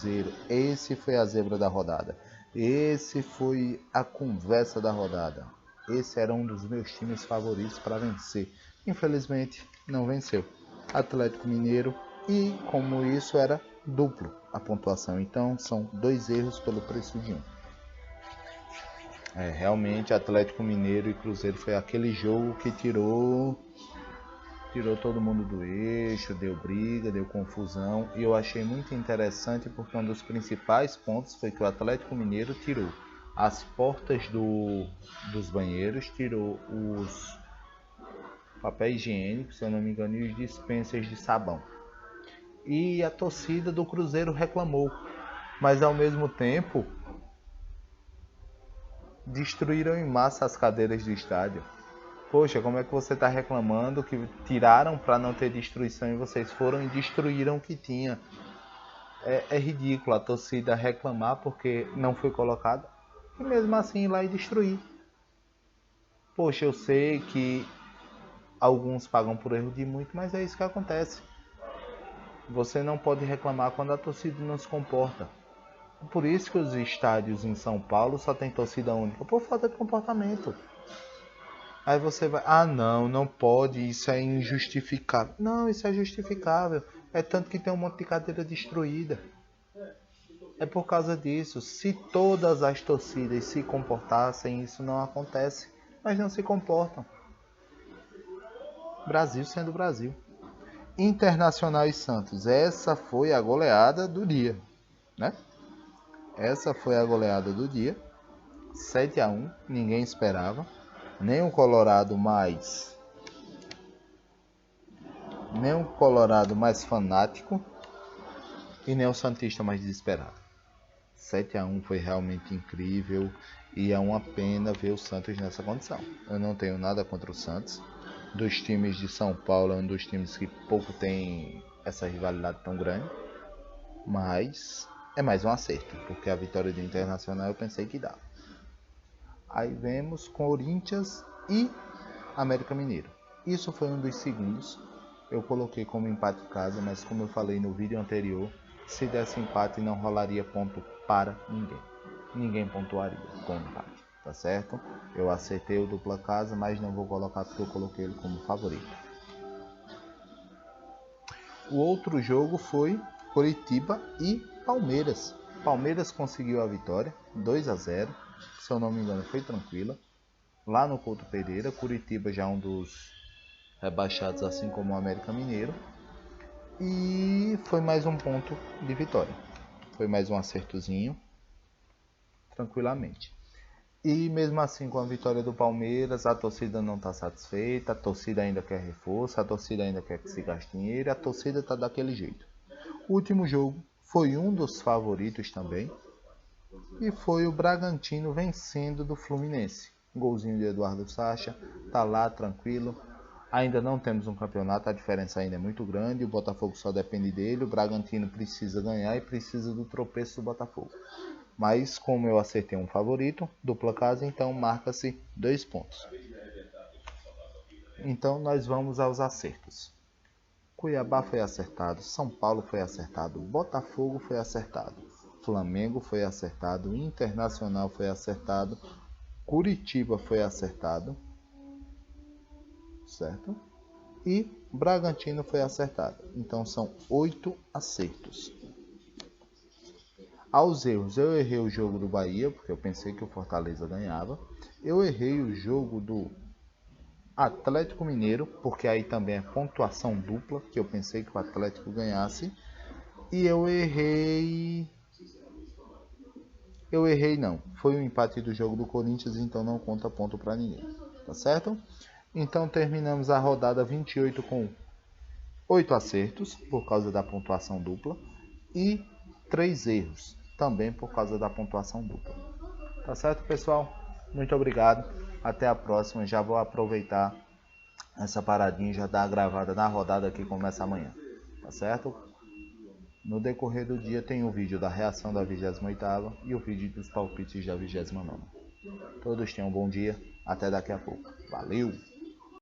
Cruzeiro. Esse foi a zebra da rodada. Esse foi a conversa da rodada. Esse era um dos meus times favoritos para vencer. Infelizmente, não venceu. Atlético Mineiro, e como isso era duplo a pontuação. Então, são 2 erros pelo preço de 1. Realmente, Atlético Mineiro e Cruzeiro foi aquele jogo que tirou todo mundo do eixo, deu briga, deu confusão, e eu achei muito interessante porque um dos principais pontos foi que o Atlético Mineiro tirou as portas dos banheiros, tirou os papéis higiênicos, se eu não me engano, e os dispensers de sabão. E a torcida do Cruzeiro reclamou, mas ao mesmo tempo destruíram em massa as cadeiras do estádio. Poxa, como é que você está reclamando que tiraram para não ter destruição e vocês foram e destruíram o que tinha? É ridículo a torcida reclamar porque não foi colocado e mesmo assim ir lá e destruir. Poxa, eu sei que alguns pagam por erro de muito, mas é isso que acontece. Você não pode reclamar quando a torcida não se comporta. Por isso que os estádios em São Paulo só tem torcida única, por falta de comportamento. Aí você vai, não pode, isso é injustificável. Não, isso é justificável. É tanto que tem um monte de cadeira destruída. É por causa disso. Se todas as torcidas se comportassem, isso não acontece. Mas não se comportam. Brasil sendo Brasil. Internacional e Santos. Essa foi a goleada do dia, né? Essa foi a goleada do dia. 7-1, ninguém esperava. Nem o Colorado mais fanático e nem o Santista mais desesperado. 7-1 foi realmente incrível e é uma pena ver o Santos nessa condição. Eu não tenho nada contra o Santos. Dos times de São Paulo é um dos times que pouco tem essa rivalidade tão grande, mas é mais um acerto, porque a vitória do Internacional eu pensei que dava. Aí vemos Corinthians e América Mineiro. Isso foi um dos segundos. Eu coloquei como empate em casa, mas como eu falei no vídeo anterior, se desse empate não rolaria ponto para ninguém. Ninguém pontuaria com empate, tá certo? Eu acertei o dupla casa, mas não vou colocar porque eu coloquei ele como favorito. O outro jogo foi Coritiba e Palmeiras. Palmeiras conseguiu a vitória, 2-0. Se eu não me engano, foi tranquila. Lá no Couto Pereira, Coritiba já é um dos rebaixados, assim como o América Mineiro. E foi mais um ponto de vitória. Foi mais um acertozinho, tranquilamente. E mesmo assim, com a vitória do Palmeiras, a torcida não está satisfeita, a torcida ainda quer reforço, a torcida ainda quer que se gaste dinheiro, a torcida está daquele jeito. O último jogo foi um dos favoritos também, e foi o Bragantino vencendo do Fluminense. Golzinho de Eduardo Sacha, tá lá tranquilo. Ainda não temos um campeonato, a diferença ainda é muito grande, o Botafogo só depende dele, o Bragantino precisa ganhar e precisa do tropeço do Botafogo. Mas como eu acertei um favorito, dupla casa, então marca-se 2 pontos. Então nós vamos aos acertos. Cuiabá foi acertado, São Paulo foi acertado, Botafogo foi acertado, Flamengo foi acertado, Internacional foi acertado, Curitiba foi acertado, certo? E Bragantino foi acertado. Então são 8 acertos. Aos erros, eu errei o jogo do Bahia, porque eu pensei que o Fortaleza ganhava. Eu errei o jogo do Atlético Mineiro, porque aí também é pontuação dupla, que eu pensei que o Atlético ganhasse. E eu errei não. Foi o empate do jogo do Corinthians, então não conta ponto para ninguém. Tá certo? Então terminamos a rodada 28 com 8 acertos, por causa da pontuação dupla, e 3 erros, também por causa da pontuação dupla. Tá certo, pessoal? Muito obrigado. Até a próxima. Já vou aproveitar essa paradinha e já dar a gravada na rodada que começa amanhã. Tá certo? No decorrer do dia tem o vídeo da reação da 28ª e o vídeo dos palpites da 29ª. Todos tenham um bom dia. Até daqui a pouco. Valeu!